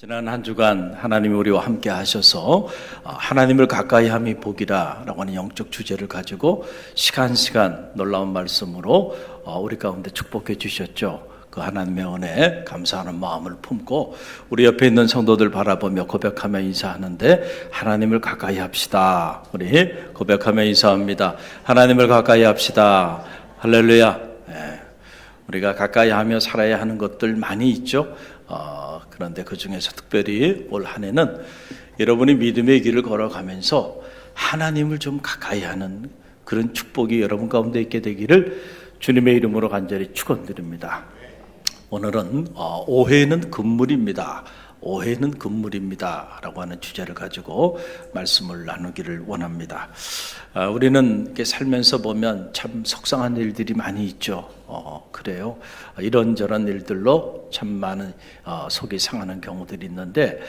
지난 한 주간 하나님이 우리와 함께 하셔서 하나님을 가까이 함이 복이라 라고 하는 영적 주제를 가지고 시간 놀라운 말씀으로 우리 가운데 축복해 주셨죠. 그 하나님의 은혜에 감사하는 마음을 품고 우리 옆에 있는 성도들 바라보며 고백하며 인사하는데, 하나님을 가까이 합시다. 우리 고백하며 인사합니다. 하나님을 가까이 합시다. 할렐루야. 네. 우리가 가까이 하며 살아야 하는 것들 많이 있죠. 그런데 그 중에서 특별히 올 한 해는 여러분이 믿음의 길을 걸어가면서 하나님을 좀 가까이 하는 그런 축복이 여러분 가운데 있게 되기를 주님의 이름으로 간절히 축원드립니다. 오늘은 오해는 금물입니다. 오해는 금물입니다 라고 하는 주제를 가지고 말씀을 나누기를 원합니다. 우리는 이렇게 살면서 보면 참 속상한 일들이 많이 있죠. 그래요. 이런저런 일들로 참 많은 속이 상하는 경우들이 있는데,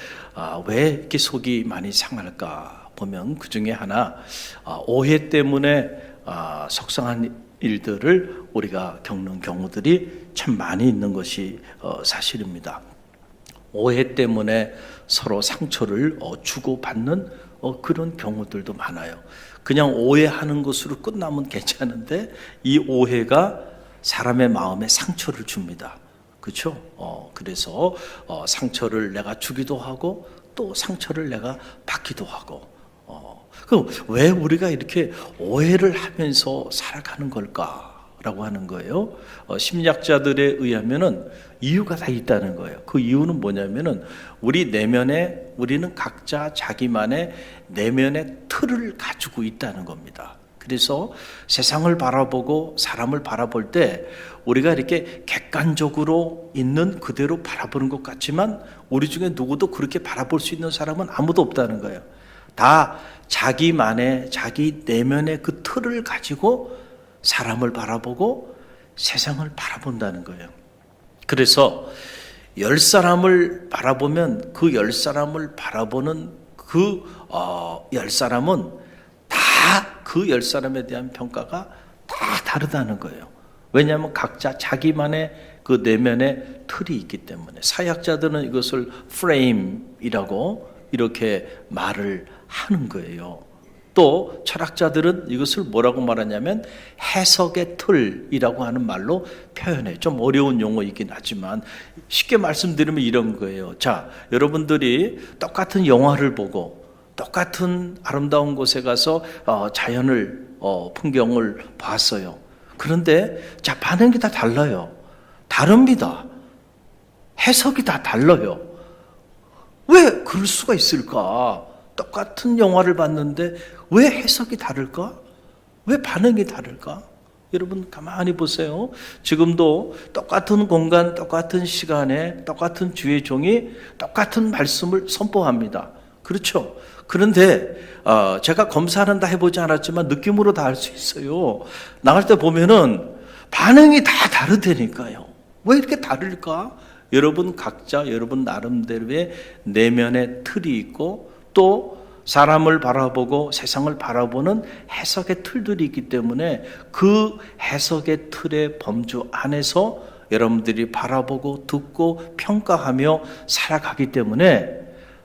왜 이렇게 속이 많이 상할까 보면 그 중에 하나, 오해 때문에 속상한 일들을 우리가 겪는 경우들이 참 많이 있는 것이 사실입니다. 오해 때문에 서로 상처를 주고받는 그런 경우들도 많아요. 그냥 오해하는 것으로 끝나면 괜찮은데 이 오해가 사람의 마음에 상처를 줍니다. 그렇죠? 그래서 상처를 내가 주기도 하고 또 상처를 내가 받기도 하고. 그럼 왜 우리가 이렇게 오해를 하면서 살아가는 걸까라고 하는 거예요. 심리학자들에 의하면은 이유가 다 있다는 거예요. 그 이유는 뭐냐면은 우리 내면에 우리는 각자 자기만의 내면의 틀을 가지고 있다는 겁니다. 그래서 세상을 바라보고 사람을 바라볼 때 우리가 이렇게 객관적으로 있는 그대로 바라보는 것 같지만 우리 중에 누구도 그렇게 바라볼 수 있는 사람은 아무도 없다는 거예요. 다 자기만의 자기 내면의 그 틀을 가지고 사람을 바라보고 세상을 바라본다는 거예요. 그래서 10사람을 바라보면 그 10사람을 바라보는 그 10사람은 다 그 10사람에 대한 평가가 다 다르다는 거예요. 왜냐하면 각자 자기만의 그 내면의 틀이 있기 때문에. 사회학자들은 이것을 프레임이라고 이렇게 말을 하는 거예요. 또 철학자들은 이것을 뭐라고 말하냐면 해석의 틀이라고 하는 말로 표현해요. 좀 어려운 용어이긴 하지만 쉽게 말씀드리면 이런 거예요. 자, 여러분들이 똑같은 영화를 보고 똑같은 아름다운 곳에 가서 자연을 풍경을 봤어요. 그런데 자, 반응이 다 달라요. 다릅니다. 해석이 다 달라요. 왜 그럴 수가 있을까? 똑같은 영화를 봤는데 왜 해석이 다를까? 왜 반응이 다를까? 여러분 가만히 보세요. 지금도 똑같은 공간, 똑같은 시간에 똑같은 주의 종이 똑같은 말씀을 선포합니다. 그렇죠? 그런데 제가 검사는 다 해보지 않았지만 느낌으로 다 알 수 있어요. 나갈 때 보면은 반응이 다 다르다니까요. 왜 이렇게 다를까? 여러분 각자 여러분 나름대로의 내면의 틀이 있고 또 사람을 바라보고 세상을 바라보는 해석의 틀들이 있기 때문에 그 해석의 틀의 범주 안에서 여러분들이 바라보고 듣고 평가하며 살아가기 때문에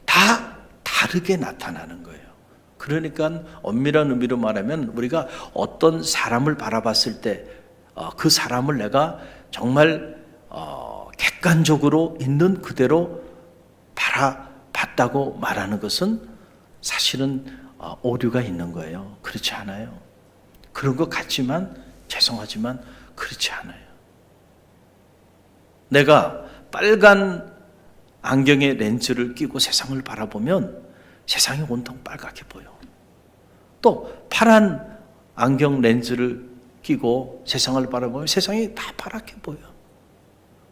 다 다르게 나타나는 거예요. 그러니까 엄밀한 의미로 말하면 우리가 어떤 사람을 바라봤을 때 그 사람을 내가 정말 객관적으로 있는 그대로 바라봤다고 말하는 것은 사실은 오류가 있는 거예요. 그렇지 않아요. 그런 것 같지만 죄송하지만 그렇지 않아요. 내가 빨간 안경의 렌즈를 끼고 세상을 바라보면 세상이 온통 빨갛게 보여. 또 파란 안경 렌즈를 끼고 세상을 바라보면 세상이 다 파랗게 보여.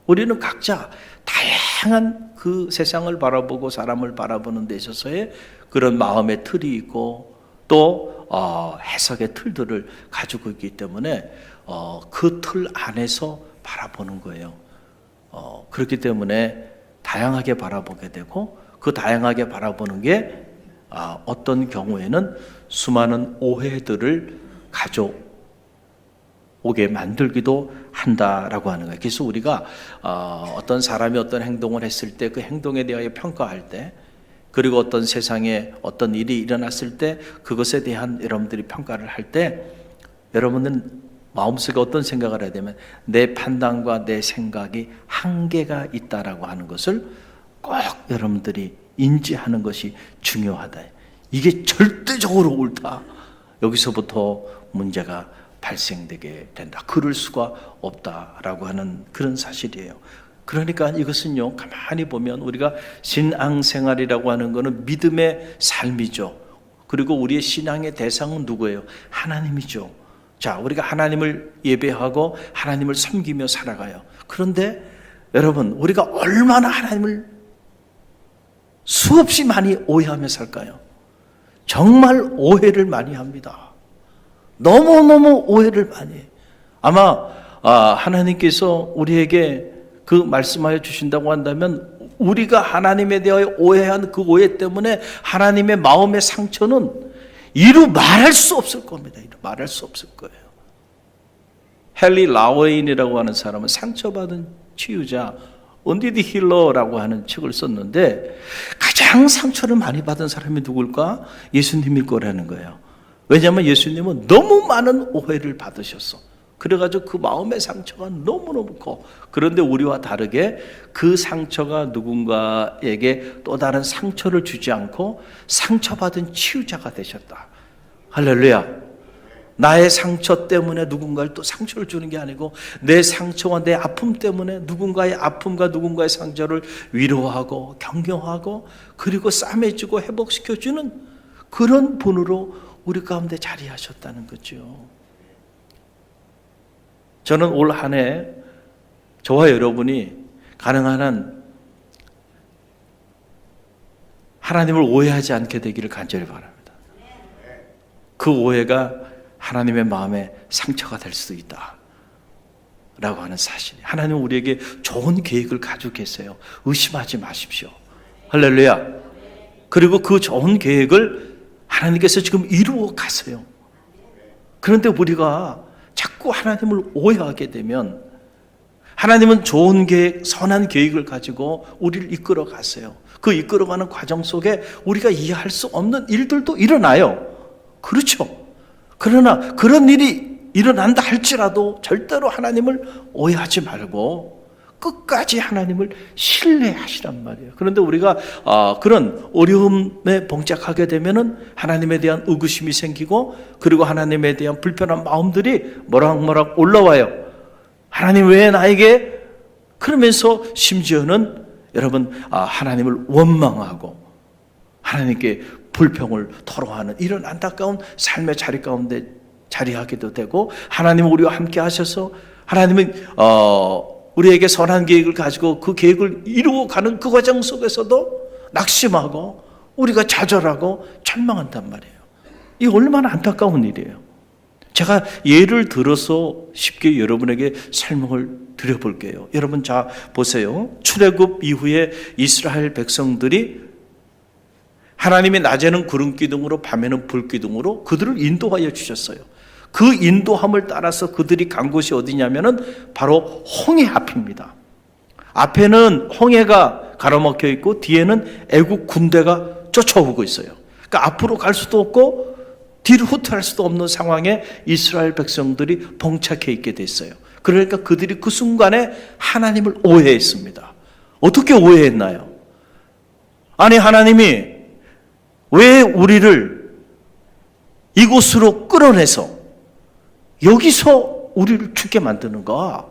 우리는 각자 다양한 그 세상을 바라보고 사람을 바라보는 데 있어서의 그런 마음의 틀이 있고 또 해석의 틀들을 가지고 있기 때문에 그 틀 안에서 바라보는 거예요. 그렇기 때문에 다양하게 바라보게 되고 그 다양하게 바라보는 게 어떤 경우에는 수많은 오해들을 오게 만들기도 한다라고 하는 거예요. 그래서 우리가 어떤 사람이 어떤 행동을 했을 때 그 행동에 대하여 평가할 때, 그리고 어떤 세상에 어떤 일이 일어났을 때 그것에 대한 여러분들이 평가를 할 때, 여러분은 마음속에 어떤 생각을 해야 되면 내 판단과 내 생각이 한계가 있다라고 하는 것을 꼭 여러분들이 인지하는 것이 중요하다. 이게 절대적으로 옳다. 여기서부터 문제가 발생되게 된다. 그럴 수가 없다라고 하는 그런 사실이에요. 그러니까 이것은요, 가만히 보면 우리가 신앙생활이라고 하는 것은 믿음의 삶이죠. 그리고 우리의 신앙의 대상은 누구예요? 하나님이죠. 자, 우리가 하나님을 예배하고 하나님을 섬기며 살아가요. 그런데 여러분, 우리가 얼마나 하나님을 수없이 많이 오해하며 살까요? 정말 오해를 많이 합니다. 너무너무 오해를 많이 해요. 아마 하나님께서 우리에게 그 말씀하여 주신다고 한다면 우리가 하나님에 대하여 오해한 그 오해 때문에 하나님의 마음의 상처는 이루 말할 수 없을 겁니다. 이루 말할 수 없을 거예요. 헨리 라웨인이라고 하는 사람은 상처받은 치유자 원디디 힐러라고 하는 책을 썼는데 가장 상처를 많이 받은 사람이 누굴까? 예수님일 거라는 거예요. 왜냐하면 예수님은 너무 많은 오해를 받으셨어. 그래가지고 그 마음의 상처가 너무너무 커. 그런데 우리와 다르게 그 상처가 누군가에게 또 다른 상처를 주지 않고 상처받은 치유자가 되셨다. 할렐루야. 나의 상처 때문에 누군가를 또 상처를 주는 게 아니고 내 상처와 내 아픔 때문에 누군가의 아픔과 누군가의 상처를 위로하고 격려하고 그리고 싸매주고 회복시켜주는 그런 분으로 우리 가운데 자리하셨다는 거죠. 저는 올 한 해 저와 여러분이 가능한 한 하나님을 오해하지 않게 되기를 간절히 바랍니다. 그 오해가 하나님의 마음에 상처가 될 수도 있다 라고 하는 사실. 하나님은 우리에게 좋은 계획을 가지고 계세요. 의심하지 마십시오. 할렐루야. 그리고 그 좋은 계획을 하나님께서 지금 이루어 가세요. 그런데 우리가 자꾸 하나님을 오해하게 되면 하나님은 좋은 계획, 선한 계획을 가지고 우리를 이끌어 가세요. 그 이끌어가는 과정 속에 우리가 이해할 수 없는 일들도 일어나요. 그렇죠. 그러나 그런 일이 일어난다 할지라도 절대로 하나님을 오해하지 말고 끝까지 하나님을 신뢰하시란 말이에요. 그런데 우리가 그런 어려움에 봉착하게 되면은 하나님에 대한 의구심이 생기고 그리고 하나님에 대한 불편한 마음들이 모락모락 올라와요. 하나님 왜 나에게? 그러면서 심지어는 여러분 하나님을 원망하고 하나님께 불평을 토로하는 이런 안타까운 삶의 자리 가운데 자리하게도 되고 하나님은 우리와 함께 하셔서 하나님은 우리에게 선한 계획을 가지고 그 계획을 이루어 가는 그 과정 속에서도 낙심하고 우리가 좌절하고 절망한단 말이에요. 이게 얼마나 안타까운 일이에요. 제가 예를 들어서 쉽게 여러분에게 설명을 드려볼게요. 여러분 자 보세요. 출애굽 이후에 이스라엘 백성들이 하나님이 낮에는 구름 기둥으로 밤에는 불 기둥으로 그들을 인도하여 주셨어요. 그 인도함을 따라서 그들이 간 곳이 어디냐면은 바로 홍해 앞입니다. 앞에는 홍해가 가로막혀 있고 뒤에는 애국 군대가 쫓아오고 있어요. 그러니까 앞으로 갈 수도 없고 뒤로 후퇴할 수도 없는 상황에 이스라엘 백성들이 봉착해 있게 됐어요. 그러니까 그들이 그 순간에 하나님을 오해했습니다. 어떻게 오해했나요? 아니 하나님이 왜 우리를 이곳으로 끌어내서 여기서 우리를 죽게 만드는가?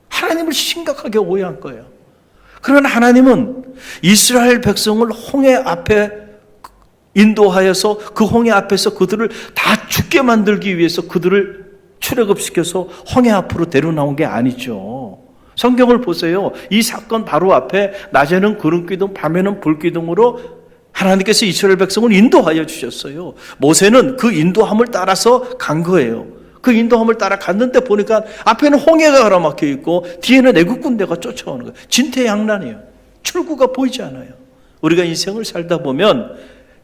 하나님을 심각하게 오해한 거예요. 그러나 하나님은 이스라엘 백성을 홍해 앞에 인도하여서 그 홍해 앞에서 그들을 다 죽게 만들기 위해서 그들을 출애굽시켜서 홍해 앞으로 데려나온 게 아니죠. 성경을 보세요. 이 사건 바로 앞에 낮에는 구름기둥, 밤에는 불기둥으로 하나님께서 이스라엘 백성을 인도하여 주셨어요. 모세는 그 인도함을 따라서 간 거예요. 그 인도함을 따라 갔는데 보니까 앞에는 홍해가 가로막혀 있고 뒤에는 애국 군대가 쫓아오는 거예요. 진퇴양난이에요. 출구가 보이지 않아요. 우리가 인생을 살다 보면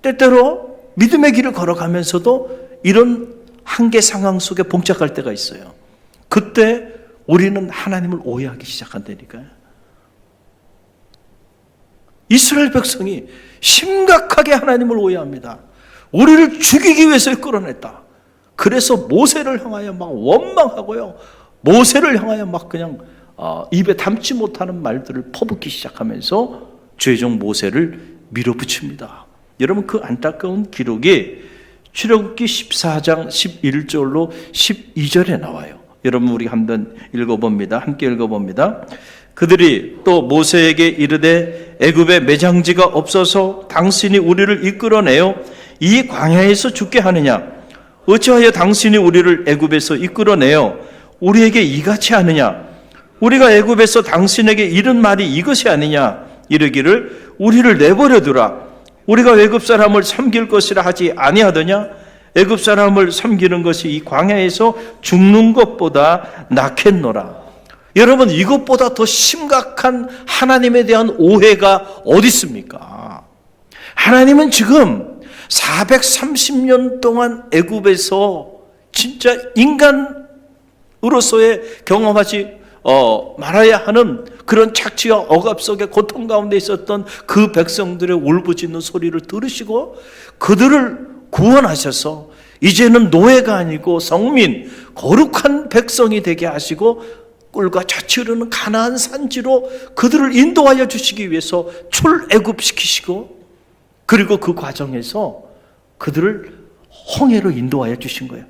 때때로 믿음의 길을 걸어가면서도 이런 한계 상황 속에 봉착할 때가 있어요. 그때 우리는 하나님을 오해하기 시작한다니까요. 이스라엘 백성이 심각하게 하나님을 오해합니다. 우리를 죽이기 위해서 끌어냈다. 그래서 모세를 향하여 막 원망하고요. 모세를 향하여 막 그냥 입에 담지 못하는 말들을 퍼붓기 시작하면서 죄종 모세를 밀어붙입니다. 여러분, 그 안타까운 기록이 출애굽기 14장 11절로 12절에 나와요. 여러분, 우리 한번 읽어봅니다. 함께 읽어봅니다. 그들이 또 모세에게 이르되 애굽에 매장지가 없어서 당신이 우리를 이끌어내어 이 광야에서 죽게 하느냐? 어찌하여 당신이 우리를 애굽에서 이끌어내어 우리에게 이같이 하느냐? 우리가 애굽에서 당신에게 이른 말이 이것이 아니냐? 이르기를 우리를 내버려 두라. 우리가 애굽 사람을 섬길 것이라 하지 아니하더냐? 애굽 사람을 섬기는 것이 이 광야에서 죽는 것보다 낫겠노라. 여러분, 이것보다 더 심각한 하나님에 대한 오해가 어디 있습니까? 하나님은 지금 430년 동안 애굽에서 진짜 인간으로서의 경험하지 말아야 하는 그런 착취와 억압 속에 고통 가운데 있었던 그 백성들의 울부짖는 소리를 들으시고 그들을 구원하셔서 이제는 노예가 아니고 성민, 거룩한 백성이 되게 하시고 꿀과 젖이 흐르는 가나안 산지로 그들을 인도하여 주시기 위해서 출애굽시키시고, 그리고 그 과정에서 그들을 홍해로 인도하여 주신 거예요.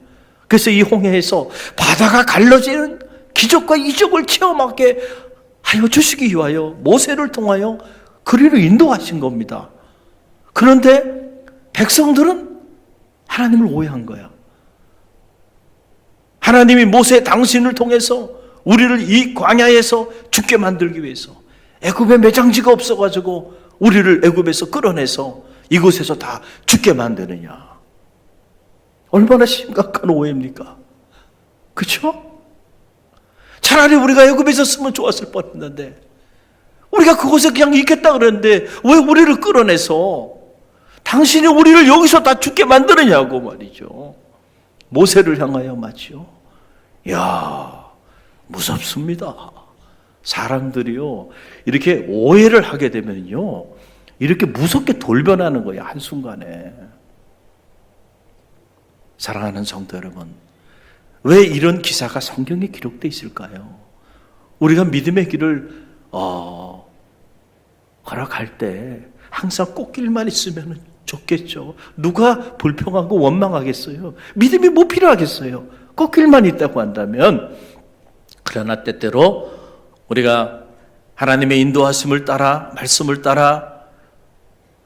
그래서 이 홍해에서 바다가 갈라지는 기적과 이적을 체험하게 하여 주시기 위하여 모세를 통하여 그리로 인도하신 겁니다. 그런데 백성들은 하나님을 오해한 거야. 하나님이 모세 당신을 통해서 우리를 이 광야에서 죽게 만들기 위해서 애굽에 매장지가 없어가지고 우리를 애굽에서 끌어내서 이곳에서 다 죽게 만드느냐. 얼마나 심각한 오해입니까? 그렇죠? 차라리 우리가 애굽에 있었으면 좋았을 뻔했는데, 우리가 그곳에 그냥 있겠다 그랬는데 왜 우리를 끌어내서 당신이 우리를 여기서 다 죽게 만드느냐고 말이죠. 모세를 향하여 말이죠. 야, 무섭습니다. 사람들이요, 이렇게 오해를 하게 되면요, 이렇게 무섭게 돌변하는 거예요, 한순간에. 사랑하는 성도 여러분, 왜 이런 기사가 성경에 기록되어 있을까요? 우리가 믿음의 길을 걸어갈 때 항상 꽃길만 있으면 좋겠죠. 누가 불평하고 원망하겠어요? 믿음이 뭐 필요하겠어요? 꽃길만 있다고 한다면. 그러나 때때로 우리가 하나님의 인도하심을 따라, 말씀을 따라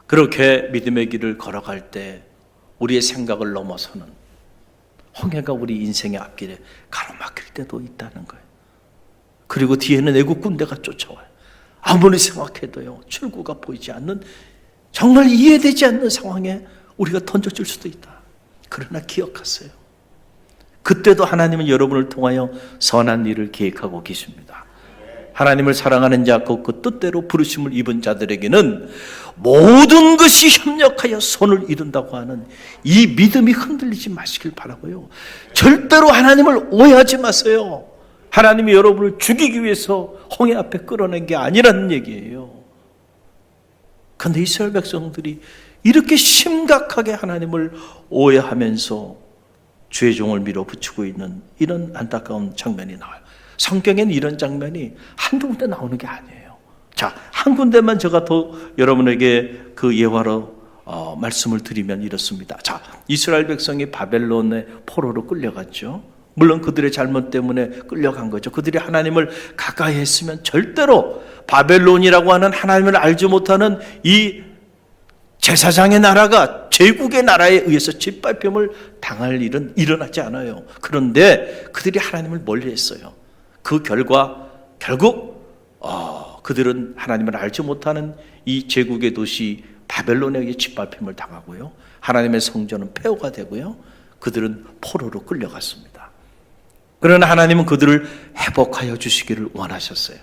그렇게 믿음의 길을 걸어갈 때 우리의 생각을 넘어서는 홍해가 우리 인생의 앞길에 가로막힐 때도 있다는 거예요. 그리고 뒤에는 애국 군대가 쫓아와요. 아무리 생각해도요, 출구가 보이지 않는, 정말 이해되지 않는 상황에 우리가 던져질 수도 있다. 그러나 기억하세요. 그때도 하나님은 여러분을 통하여 선한 일을 계획하고 계십니다. 하나님을 사랑하는 자, 그 뜻대로 부르심을 입은 자들에게는 모든 것이 협력하여 손을 이룬다고 하는 이 믿음이 흔들리지 마시길 바라고요. 절대로 하나님을 오해하지 마세요. 하나님이 여러분을 죽이기 위해서 홍해 앞에 끌어낸 게 아니라는 얘기예요. 그런데 이스라엘 백성들이 이렇게 심각하게 하나님을 오해하면서 죄종을 밀어붙이고 있는 이런 안타까운 장면이 나와요. 성경에는 이런 장면이 한두 군데 나오는 게 아니에요. 자, 한 군데만 제가 더 여러분에게 그 예화로 말씀을 드리면 이렇습니다. 자, 이스라엘 백성이 바벨론의 포로로 끌려갔죠. 물론 그들의 잘못 때문에 끌려간 거죠. 그들이 하나님을 가까이 했으면 절대로 바벨론이라고 하는 하나님을 알지 못하는 이 제사장의 나라가 제국의 나라에 의해서 짓밟힘을 당할 일은 일어나지 않아요. 그런데 그들이 하나님을 멀리했어요. 그 결과 결국 그들은 하나님을 알지 못하는 이 제국의 도시 바벨론에 의해 짓밟힘을 당하고요, 하나님의 성전은 폐허가 되고요, 그들은 포로로 끌려갔습니다. 그러나 하나님은 그들을 회복하여 주시기를 원하셨어요.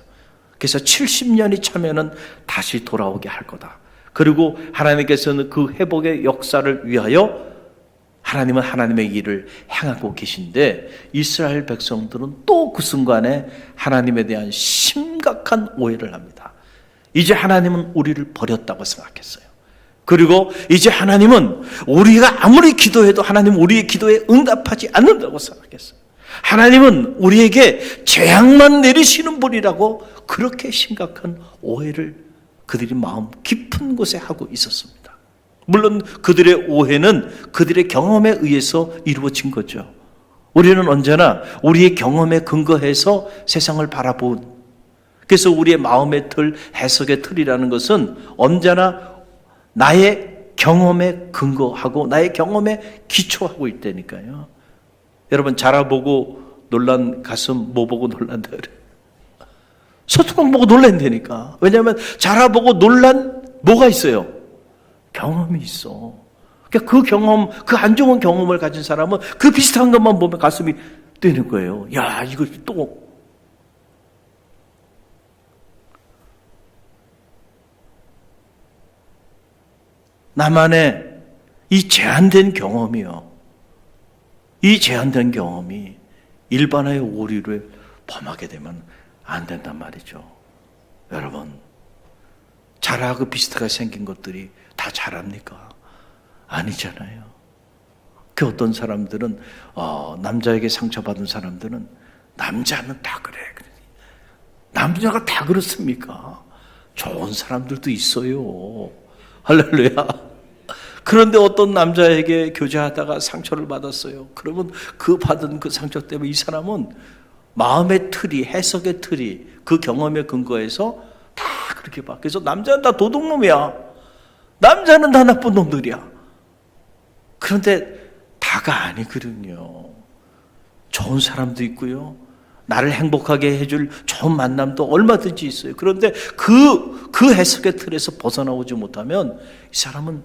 그래서 70년이 차면은 다시 돌아오게 할 거다. 그리고 하나님께서는 그 회복의 역사를 위하여 하나님은 하나님의 일을 행하고 계신데 이스라엘 백성들은 또 그 순간에 하나님에 대한 심각한 오해를 합니다. 이제 하나님은 우리를 버렸다고 생각했어요. 그리고 이제 하나님은 우리가 아무리 기도해도 하나님 우리의 기도에 응답하지 않는다고 생각했어요. 하나님은 우리에게 재앙만 내리시는 분이라고 그렇게 심각한 오해를 그들이 마음 깊은 곳에 하고 있었습니다. 물론 그들의 오해는 그들의 경험에 의해서 이루어진 거죠. 우리는 언제나 우리의 경험에 근거해서 세상을 바라본, 그래서 우리의 마음의 틀, 해석의 틀이라는 것은 언제나 나의 경험에 근거하고 나의 경험에 기초하고 있다니까요. 여러분, 자라보고 놀란 가슴 뭐 보고 놀란다 그래요? 소뚜껑 보고 놀란다니까. 왜냐하면 자라보고 놀란 뭐가 있어요? 경험이 있어. 그러니까 그 경험, 그 안 좋은 경험을 가진 사람은 그 비슷한 것만 보면 가슴이 뛰는 거예요. 야, 이거 또 나만의 이 제한된 경험이요. 이 제한된 경험이 일반화의 오류를 범하게 되면 안 된단 말이죠. 여러분, 자라하고 비슷하게 생긴 것들이 다 자랍니까? 아니잖아요. 그 어떤 사람들은 남자에게 상처받은 사람들은 남자는 다 그래. 남자가 다 그렇습니까? 좋은 사람들도 있어요. 할렐루야. 그런데 어떤 남자에게 교제하다가 상처를 받았어요. 그러면 그 받은 그 상처 때문에 이 사람은 마음의 틀이, 해석의 틀이, 그 경험에 근거해서 다 그렇게 봐. 그래서 남자는 다 도둑놈이야. 남자는 다 나쁜 놈들이야. 그런데 다가 아니거든요. 좋은 사람도 있고요. 나를 행복하게 해줄 좋은 만남도 얼마든지 있어요. 그런데 그 해석의 틀에서 벗어나오지 못하면 이 사람은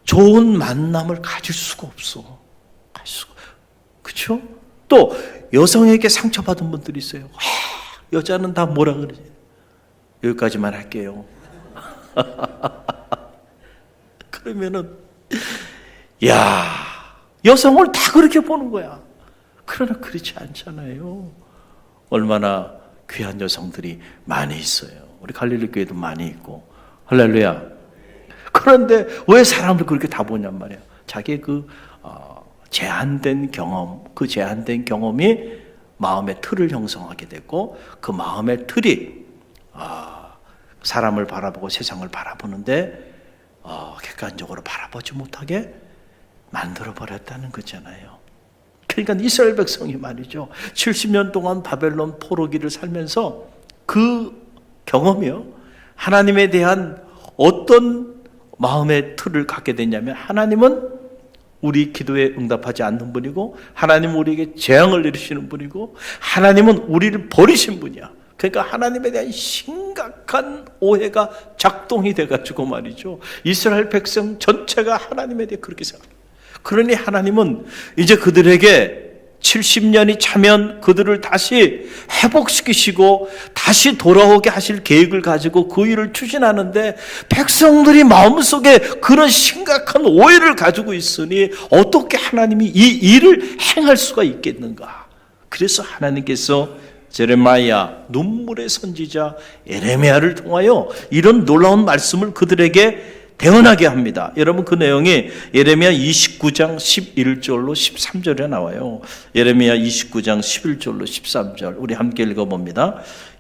좋은 만남을 가질 수가 없어. 그렇죠? 또 여성에게 상처받은 분들이 있어요. 여자는 다 뭐라 그러지? 여기까지만 할게요. 그러면은 여성을 다 그렇게 보는 거야. 그러나 그렇지 않잖아요. 얼마나 귀한 여성들이 많이 있어요. 우리 갈릴리 교회도 많이 있고. 할렐루야. 그런데 왜 사람들 그렇게 다 보냔 말이야. 자기의 제한된 경험, 그 제한된 경험이 마음의 틀을 형성하게 되고 그 마음의 틀이 사람을 바라보고 세상을 바라보는데 객관적으로 바라보지 못하게 만들어버렸다는 거잖아요. 그러니까 이스라엘 백성이 말이죠. 70년 동안 바벨론 포로기를 살면서 그 경험이요. 하나님에 대한 어떤 마음의 틀을 갖게 됐냐면 하나님은 우리 기도에 응답하지 않는 분이고 하나님은 우리에게 재앙을 내리시는 분이고 하나님은 우리를 버리신 분이야. 그러니까 하나님에 대한 심각한 오해가 작동이 돼가지고 말이죠. 이스라엘 백성 전체가 하나님에 대해 그렇게 생각해요. 그러니 하나님은 이제 그들에게 70년이 차면 그들을 다시 회복시키시고 다시 돌아오게 하실 계획을 가지고 그 일을 추진하는데 백성들이 마음속에 그런 심각한 오해를 가지고 있으니 어떻게 하나님이 이 일을 행할 수가 있겠는가? 그래서 하나님께서 제레마야, 눈물의 선지자 예레미야를 통하여 이런 놀라운 말씀을 그들에게 대언하게 합니다. 여러분, 그 내용이 예레미야 29장 11절로 13절에 나와요. 예레미야 29장 11절로 13절 우리 함께 읽어봅니다.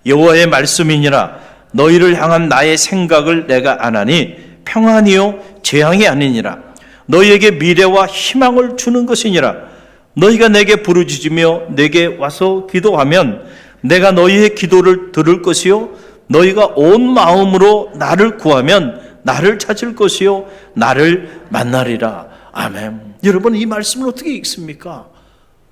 여호와의 말씀이니라. 너희를 향한 나의 생각을 내가 아나니 평안이요 재앙이 아니니라. 너희에게 미래와 희망을 주는 것이니라. 너희가 내게 부르짖으며 내게 와서 기도하면 내가 너희의 기도를 들을 것이요 너희가 온 마음으로 나를 구하면 나를 찾을 것이요 나를 만나리라. 아멘. 여러분, 이 말씀을 어떻게 읽습니까?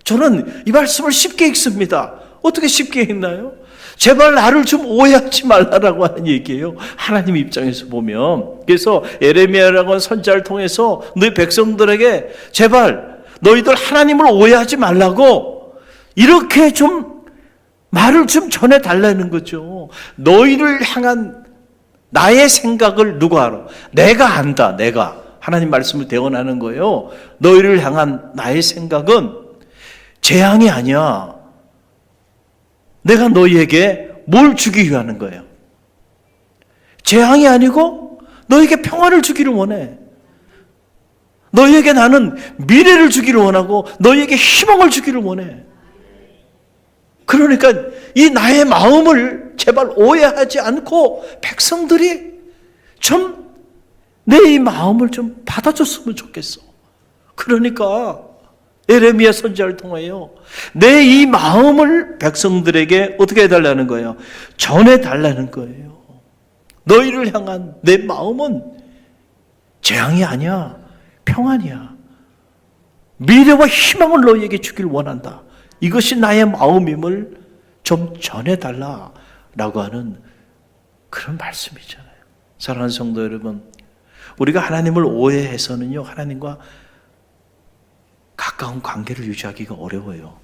저는 이 말씀을 쉽게 읽습니다. 어떻게 쉽게 읽나요? 제발 나를 좀 오해하지 말라라고 하는 얘기예요. 하나님 입장에서 보면. 그래서 예레미야라고 하는 선지자를 통해서 너희 백성들에게 제발 너희들 하나님을 오해하지 말라고 이렇게 좀 말을 좀 전해달라는 거죠. 너희를 향한 나의 생각을 누가 알아? 내가 안다. 내가 하나님 말씀을 대언하는 거예요. 너희를 향한 나의 생각은 재앙이 아니야. 내가 너희에게 뭘 주기 위하는 거예요? 재앙이 아니고 너희에게 평화를 주기를 원해. 너희에게 나는 미래를 주기를 원하고 너희에게 희망을 주기를 원해. 그러니까 이 나의 마음을 제발 오해하지 않고 백성들이 좀 내 이 마음을 좀 받아줬으면 좋겠어. 그러니까 예레미야 선지자를 통하여 내 이 마음을 백성들에게 어떻게 해달라는 거예요? 전해달라는 거예요. 너희를 향한 내 마음은 재앙이 아니야. 평안이야. 미래와 희망을 너희에게 주길 원한다. 이것이 나의 마음임을 좀 전해달라라고 하는 그런 말씀이잖아요. 사랑하는 성도 여러분, 우리가 하나님을 오해해서는요, 하나님과 가까운 관계를 유지하기가 어려워요.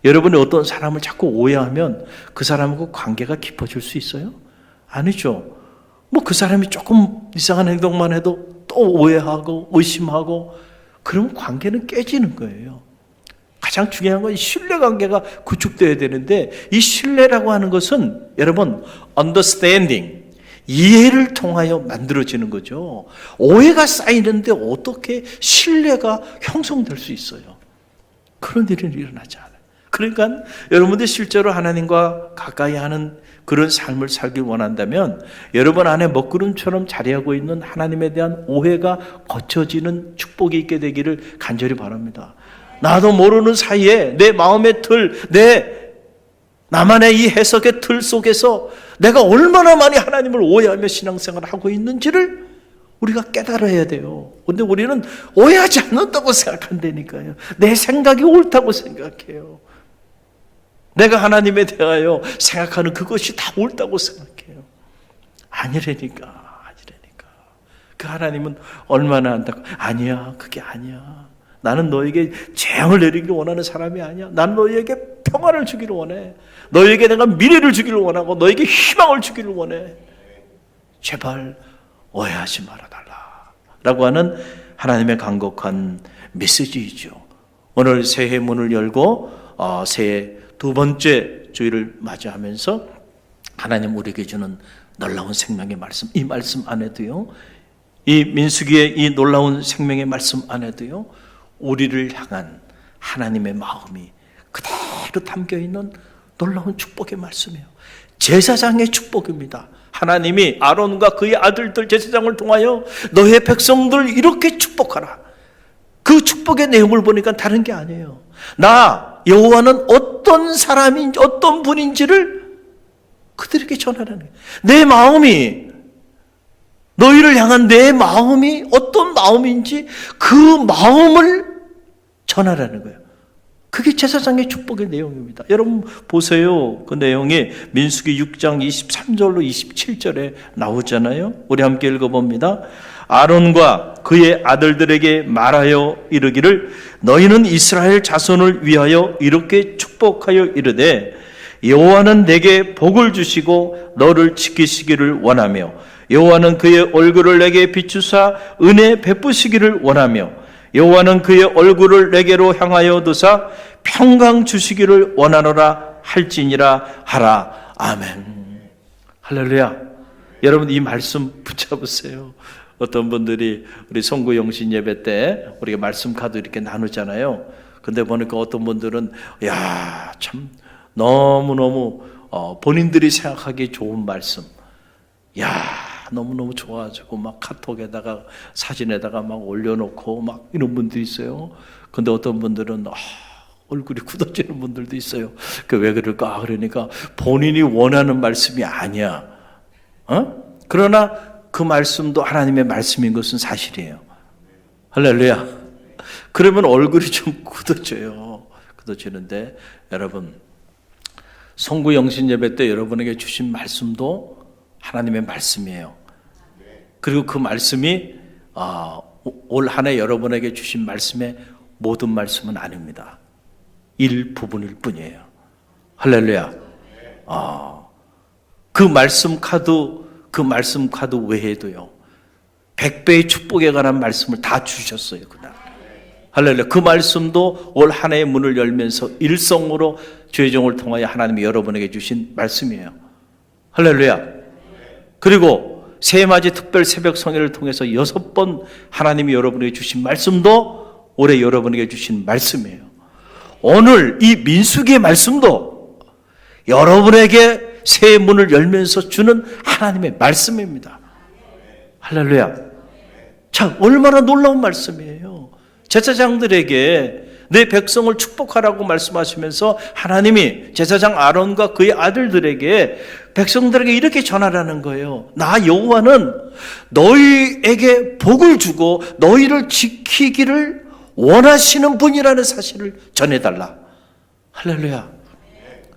여러분이 어떤 사람을 자꾸 오해하면 그 사람하고 관계가 깊어질 수 있어요? 아니죠. 뭐 그 사람이 조금 이상한 행동만 해도 또 오해하고 의심하고 그러면 관계는 깨지는 거예요. 가장 중요한 건 신뢰관계가 구축되어야 되는데 이 신뢰라고 하는 것은 여러분 understanding, 이해를 통하여 만들어지는 거죠. 오해가 쌓이는데 어떻게 신뢰가 형성될 수 있어요? 그런 일은 일어나지 않아요. 그러니까 여러분들 실제로 하나님과 가까이 하는 그런 삶을 살길 원한다면 여러분 안에 먹구름처럼 자리하고 있는 하나님에 대한 오해가 거쳐지는 축복이 있게 되기를 간절히 바랍니다. 나도 모르는 사이에 내 마음의 틀, 나만의 이 해석의 틀 속에서 내가 얼마나 많이 하나님을 오해하며 신앙생활을 하고 있는지를 우리가 깨달아야 돼요. 그런데 우리는 오해하지 않는다고 생각한다니까요. 내 생각이 옳다고 생각해요. 내가 하나님에 대하여 생각하는 그것이 다 옳다고 생각해요. 아니라니까. 그 하나님은 얼마나 안다고. 아니야, 그게 아니야. 나는 너에게 재앙을 내리기를 원하는 사람이 아니야. 나는 너에게 평안을 주기를 원해. 너에게 내가 미래를 주기를 원하고 너에게 희망을 주기를 원해. 제발 오해하지 말아달라 라고 하는 하나님의 간곡한 메시지이죠. 오늘 새해 문을 열고 새해 두 번째 주일을 맞이하면서 하나님 우리에게 주는 놀라운 생명의 말씀, 이 말씀 안에도요, 이 민수기의 이 놀라운 생명의 말씀 안에도요, 우리를 향한 하나님의 마음이 그대로 담겨있는 놀라운 축복의 말씀이에요. 제사장의 축복입니다. 하나님이 아론과 그의 아들들 제사장을 통하여 너의 백성들 이렇게 축복하라. 그 축복의 내용을 보니까 다른 게 아니에요. 나 여호와는 어떤 사람인지 어떤 분인지를 그들에게 전하라는 거예요. 내 마음이, 너희를 향한 내 마음이 어떤 마음인지 그 마음을 전하라는 거예요. 그게 제사장의 축복의 내용입니다. 여러분 보세요. 그 내용이 민수기 6장 23절로 27절에 나오잖아요. 우리 함께 읽어봅니다. 아론과 그의 아들들에게 말하여 이르기를 너희는 이스라엘 자손을 위하여 이렇게 축복하여 이르되 여호와는 내게 복을 주시고 너를 지키시기를 원하며 여호와는 그의 얼굴을 내게 비추사 은혜 베푸시기를 원하며 여호와는 그의 얼굴을 내게로 향하여 두사 평강 주시기를 원하노라 할지니라 하라. 아멘. 할렐루야. 여러분 이 말씀 붙잡으세요. 어떤 분들이 우리 송구 영신 예배 때 우리가 말씀 카드 이렇게 나누잖아요. 근데 보니까 어떤 분들은 야, 참 너무너무 본인들이 생각하기 좋은 말씀, 야 너무너무 좋아가지고 막 카톡에다가 사진에다가 막 올려놓고 막 이런 분들이 있어요. 근데 어떤 분들은 얼굴이 굳어지는 분들도 있어요. 왜 그럴까? 그러니까 본인이 원하는 말씀이 아니야. 그러나 그 말씀도 하나님의 말씀인 것은 사실이에요. 할렐루야. 그러면 얼굴이 좀 굳어져요. 굳어지는데 여러분, 송구 영신 예배 때 여러분에게 주신 말씀도 하나님의 말씀이에요. 그리고 그 말씀이 올 한 해 여러분에게 주신 말씀의 모든 말씀은 아닙니다. 일부분일 뿐이에요. 할렐루야. 그 말씀 카드 외에도요, 100배의 축복에 관한 말씀을 다 주셨어요, 그날. 할렐루야. 그 말씀도 올 한 해의 문을 열면서 일성으로 주의 종을 통하여 하나님이 여러분에게 주신 말씀이에요. 할렐루야. 그리고 새해맞이 특별 새벽 성회를 통해서 6번 하나님이 여러분에게 주신 말씀도 올해 여러분에게 주신 말씀이에요. 오늘 이 민수기의 말씀도 여러분에게 새해 문을 열면서 주는 하나님의 말씀입니다. 할렐루야. 자, 얼마나 놀라운 말씀이에요. 제사장들에게 내 백성을 축복하라고 말씀하시면서 하나님이 제사장 아론과 그의 아들들에게 백성들에게 이렇게 전하라는 거예요. 나 여호와는 너희에게 복을 주고 너희를 지키기를 원하시는 분이라는 사실을 전해달라. 할렐루야.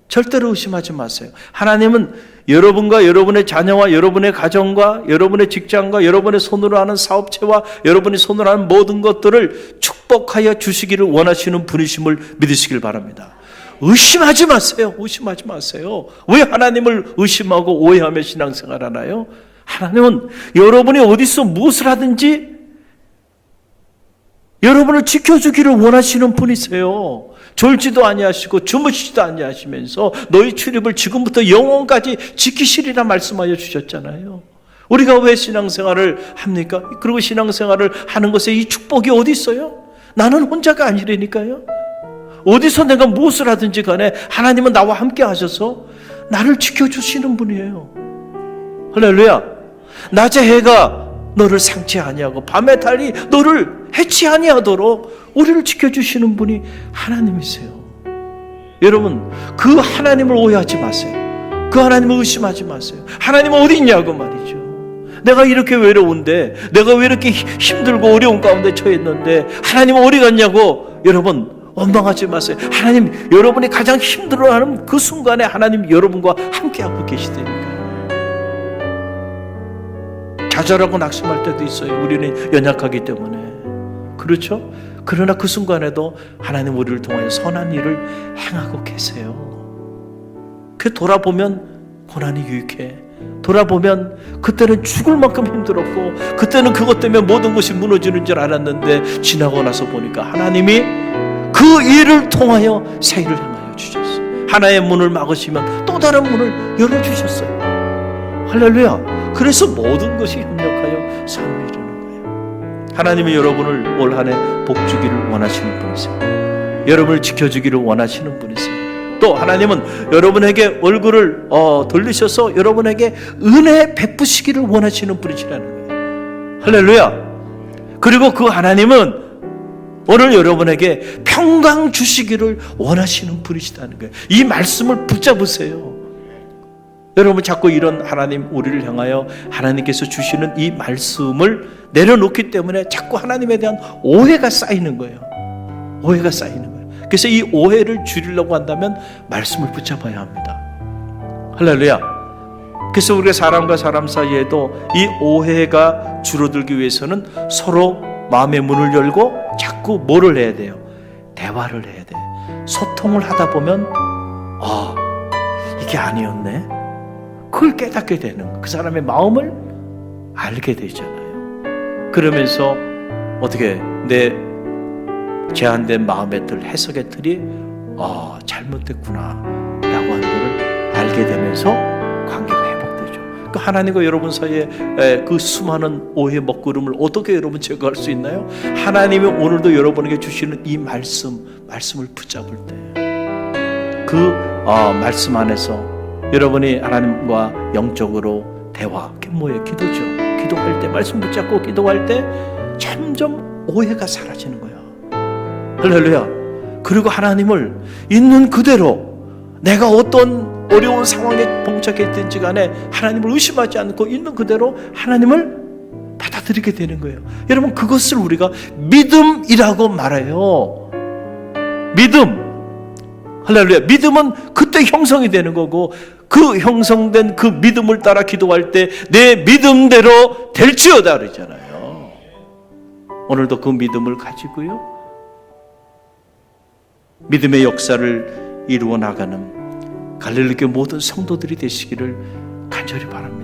절대로 의심하지 마세요. 하나님은 여러분과 여러분의 자녀와 여러분의 가정과 여러분의 직장과 여러분의 손으로 하는 사업체와 여러분이 손으로 하는 모든 것들을 축복하여 주시기를 원하시는 분이심을 믿으시길 바랍니다. 의심하지 마세요. 의심하지 마세요. 왜 하나님을 의심하고 오해하며 신앙생활 하나요? 하나님은 여러분이 어디서 무엇을 하든지 여러분을 지켜주기를 원하시는 분이세요. 졸지도 아니하시고 주무시지도 아니하시면서 너희 출입을 지금부터 영원까지 지키시리라 말씀하여 주셨잖아요. 우리가 왜 신앙생활을 합니까? 그리고 신앙생활을 하는 것에 이 축복이 어디 있어요? 나는 혼자가 아니라니까요. 어디서 내가 무엇을 하든지 간에 하나님은 나와 함께 하셔서 나를 지켜주시는 분이에요. 할렐루야. 낮에 해가 너를 상치 아니하고 밤에 달이 너를 해치 아니하도록 우리를 지켜주시는 분이 하나님이세요. 여러분, 그 하나님을 오해하지 마세요. 그 하나님을 의심하지 마세요. 하나님은 어디 있냐고 말이죠. 내가 이렇게 외로운데, 내가 왜 이렇게 힘들고 어려운 가운데 처했는데 하나님은 어디 갔냐고 여러분 원망하지 마세요. 하나님, 여러분이 가장 힘들어하는 그 순간에 하나님 여러분과 함께하고 계시다니까요. 좌절하고 낙심할 때도 있어요. 우리는 연약하기 때문에. 그렇죠? 그러나 그 순간에도 하나님 우리를 통하여 선한 일을 행하고 계세요. 그 돌아보면 고난이 유익해. 돌아보면 그때는 죽을 만큼 힘들었고 그때는 그것 때문에 모든 것이 무너지는 줄 알았는데 지나고 나서 보니까 하나님이 그 일을 통하여 새 일을 행하여 주셨어요. 하나의 문을 막으시면 또 다른 문을 열어주셨어요. 할렐루야. 그래서 모든 것이 협력하여 선을 이루는 거예요. 하나님이 여러분을 올 한 해 복 주기를 원하시는 분이세요. 여러분을 지켜주기를 원하시는 분이세요. 또 하나님은 여러분에게 얼굴을 돌리셔서 여러분에게 은혜 베푸시기를 원하시는 분이시라는 거예요. 할렐루야. 그리고 그 하나님은 오늘 여러분에게 평강 주시기를 원하시는 분이시다는 거예요. 이 말씀을 붙잡으세요. 여러분 자꾸 이런 하나님 우리를 향하여 하나님께서 주시는 이 말씀을 내려놓기 때문에 자꾸 하나님에 대한 오해가 쌓이는 거예요. 오해가 쌓이는 거예요. 그래서 이 오해를 줄이려고 한다면 말씀을 붙잡아야 합니다. 할렐루야. 그래서 우리가 사람과 사람 사이에도 이 오해가 줄어들기 위해서는 서로 마음의 문을 열고 자꾸 뭐를 해야 돼요? 대화를 해야 돼. 소통을 하다 보면 이게 아니었네. 그걸 깨닫게 되는 거. 그 사람의 마음을 알게 되잖아요. 그러면서 어떻게 내 제한된 마음의 틀, 해석의 틀이 잘못됐구나 라고 하는 것을 알게 되면서 관계가 회복되죠. 그 하나님과 여러분 사이에 그 수많은 오해 먹구름을 어떻게 여러분 제거할 수 있나요? 하나님이 오늘도 여러분에게 주시는 이 말씀을 붙잡을 때 그 말씀 안에서 여러분이 하나님과 영적으로 대화, 뭐예요? 기도죠. 기도할 때, 말씀 붙잡고 기도할 때 점점 오해가 사라지는 거예요. 할렐루야. 그리고 하나님을 있는 그대로 내가 어떤 어려운 상황에 봉착했든지 간에 하나님을 의심하지 않고 있는 그대로 하나님을 받아들이게 되는 거예요. 여러분 그것을 우리가 믿음이라고 말해요. 믿음. 할렐루야. 믿음은 그때 형성이 되는 거고 그 형성된 그 믿음을 따라 기도할 때 내 믿음대로 될지어다 그러잖아요. 오늘도 그 믿음을 가지고요. 믿음의 역사를 이루어 나가는 갈릴리교 모든 성도들이 되시기를 간절히 바랍니다.